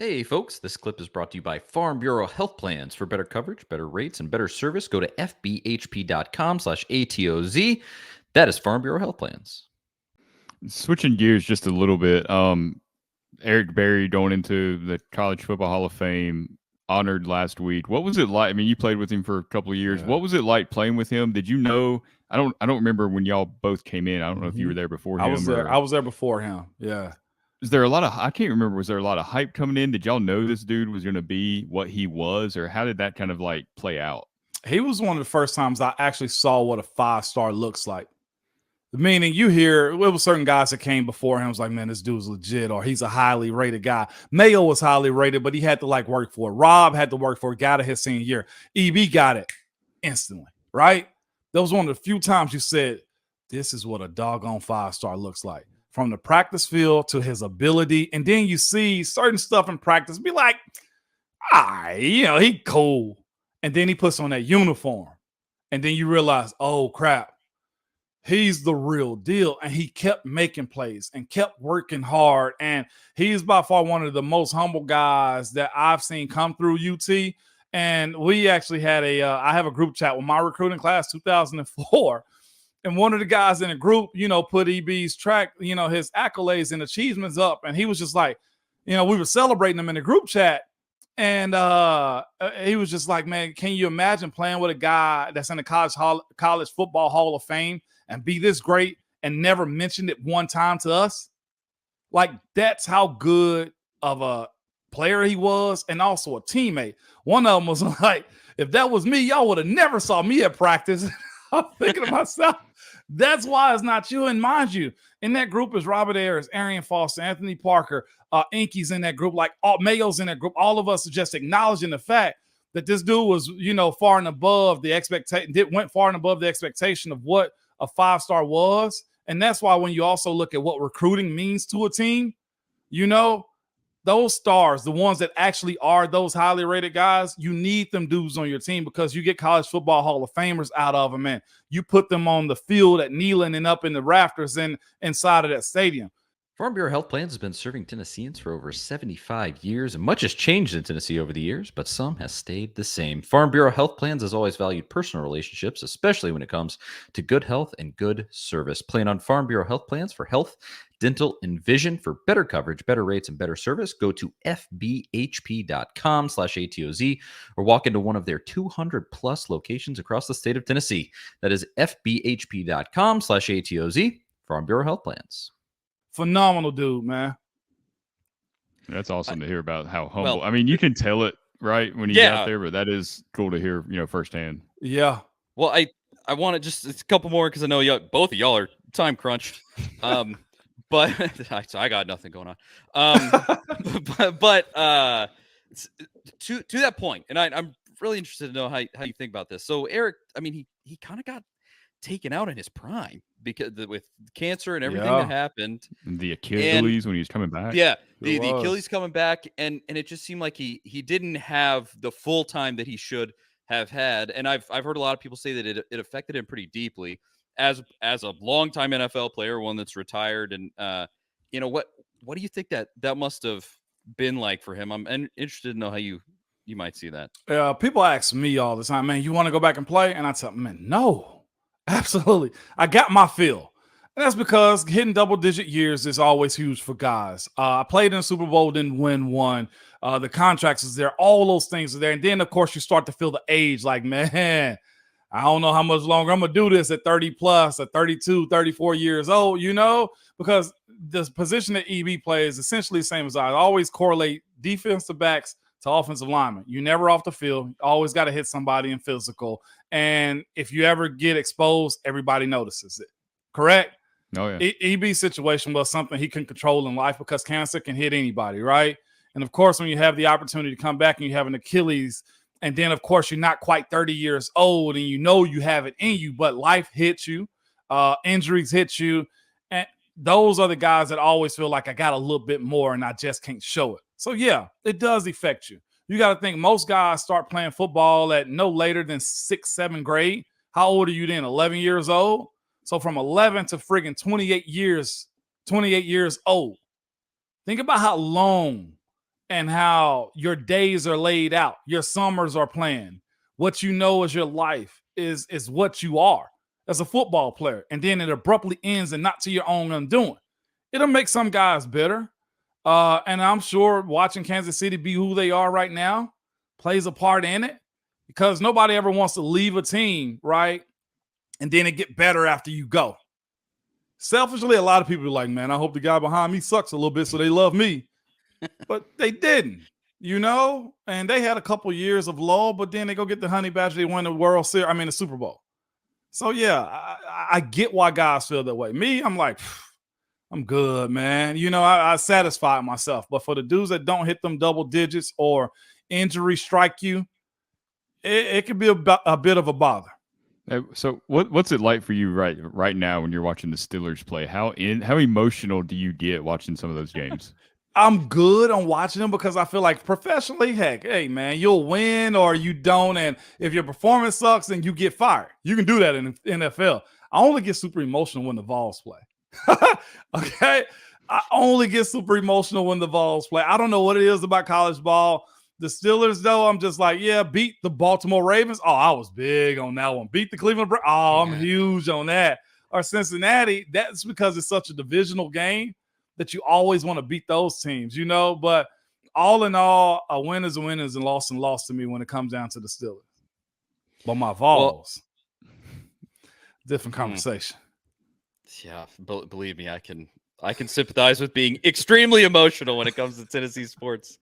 Hey, folks, this clip is brought to you by Farm Bureau Health Plans. For better coverage, better rates, and better service, go to fbhp.com/ATOZ. That is Farm Bureau Health Plans. Switching gears just a little bit, Eric Berry going into the College Football Hall of Fame, honored last week. What was it like? I mean, you played with him for a couple of years. Yeah. What was it like playing with him? Did you know? I don't remember when y'all both came in. I don't know if you were there before I was him there. or I was there before him. Yeah. is there a lot of I can't remember. Was there a lot of hype coming in? Did y'all know this dude was going to be what he was, or how did that kind of like play out? He was one of the first times I actually saw what a 5-star looks like. Meaning you hear it was certain guys that came before him was like, man, this dude's legit, or he's a highly rated guy. Mayo was highly rated, but he had to like work for it. Rob had to work for it, got it his senior year. EB got it instantly, right? That was one of the few times you said, this is what a doggone 5-star looks like. From the practice field to his ability. And then you see certain stuff in practice, be like, he cool. And then he puts on that uniform. And then you realize, oh crap, he's the real deal. And he kept making plays and kept working hard. And he's by far one of the most humble guys that I've seen come through UT. And we actually had I have a group chat with my recruiting class, 2004. And one of the guys in the group, put EB's track, his accolades and achievements up. And he was just like, we were celebrating him in the group chat. And he was just like, man, can you imagine playing with a guy that's in the college football Hall of Fame and be this great and never mentioned it one time to us? Like, that's how good of a player he was, and also a teammate. One of them was like, if that was me, y'all would have never saw me at practice. I'm thinking to myself, that's why it's not you. And mind you, in that group is Robert Ayers, Ramon Foster, Anthony Parker, Inky's in that group, like all Mayo's in that group. All of us are just acknowledging the fact that this dude was, far and above the expectation, went far and above the expectation of what a 5-star was. And that's why when you also look at what recruiting means to a team, those stars, the ones that actually are those highly rated guys, you need them dudes on your team because you get college football Hall of Famers out of them, and you put them on the field at kneeling and up in the rafters and inside of that stadium. Farm Bureau Health Plans has been serving Tennesseans for over 75 years, and much has changed in Tennessee over the years, but some has stayed the same. Farm Bureau Health Plans has always valued personal relationships, especially when it comes to good health and good service. Plan on Farm Bureau Health Plans for health, dental, and vision. For better coverage, better rates, and better service, go to fbhp.com/ATOZ or walk into one of their 200 plus locations across the state of Tennessee. That is fbhp.com/ATOZ. Farm Bureau Health Plans. Phenomenal dude, man. That's awesome to hear about how humble. Well, I mean, you can tell it right when you get out there, but that is cool to hear, firsthand. Yeah. Well, I want to just a couple more because I know both of y'all are time crunched. But so I got nothing going on. But to that point, and I'm really interested to know how you think about this. So Eric, I mean, he kind of got taken out in his prime because with cancer and everything that happened. And the Achilles when he was coming back. Yeah, the Achilles coming back, and it just seemed like he didn't have the full time that he should have had. And I've heard a lot of people say that it affected him pretty deeply as a longtime NFL player, one that's retired. And what do you think that must have been like for him? I'm interested to know how you might see that. People ask me all the time, man, you want to go back and play? And I tell them, man, no. Absolutely. I got my fill. And that's because hitting double-digit years is always huge for guys. I played in a Super Bowl, didn't win one. The contracts is there. All those things are there. And then, of course, you start to feel the age like, man, I don't know how much longer I'm going to do this at 30 plus, at 32, 34 years old, because the position that EB plays is essentially the same as I always correlate defensive backs to offensive linemen. You never off the field. You always got to hit somebody in physical. And if you ever get exposed, everybody notices it. Correct? Oh, yeah. EB's situation was something he couldn't control in life because cancer can hit anybody, right? And, of course, when you have the opportunity to come back and you have an Achilles, and then, of course, you're not quite 30 years old and you have it in you, but life hits you, injuries hit you, and those are the guys that always feel like I got a little bit more and I just can't show it. So, yeah, it does affect you. You got to think most guys start playing football at no later than 6th, 7th grade. How old are you then? 11 years old? So from 11 to friggin' 28 years old. Think about how long and how your days are laid out, your summers are planned. What you know is your life is what you are as a football player, and then it abruptly ends and not to your own undoing. It'll make some guys bitter, and I'm sure watching Kansas City be who they are right now plays a part in it, because nobody ever wants to leave a team, right? And then it get better after you go. Selfishly, a lot of people are like, man, I hope the guy behind me sucks a little bit so they love me. But they didn't, and they had a couple years of lull, but then they go get the Honey Badger, they win the World Series, the Super Bowl. So yeah, I get why guys feel that way. Me, I'm like, I'm good, man. I satisfied myself. But for the dudes that don't hit them double digits or injury strike you, it could be a bit of a bother. So what's it like for you right now when you're watching the Steelers play? How emotional do you get watching some of those games? I'm good on watching them because I feel like professionally, heck, hey, man, you'll win or you don't. And if your performance sucks, then you get fired. You can do that in the NFL. I only get super emotional when the Vols play. Okay? I only get super emotional when the Vols play. I don't know what it is about college ball. The Steelers, though, I'm just like, yeah, beat the Baltimore Ravens. Oh, I was big on that one. Beat the Cleveland Browns. Oh, I'm huge on that. Or Cincinnati, that's because it's such a divisional game that you always want to beat those teams, But all in all, a win is a win, is a loss and loss to me when it comes down to the Steelers. But my Vols, different conversation. Yeah, believe me, I can sympathize with being extremely emotional when it comes to Tennessee sports.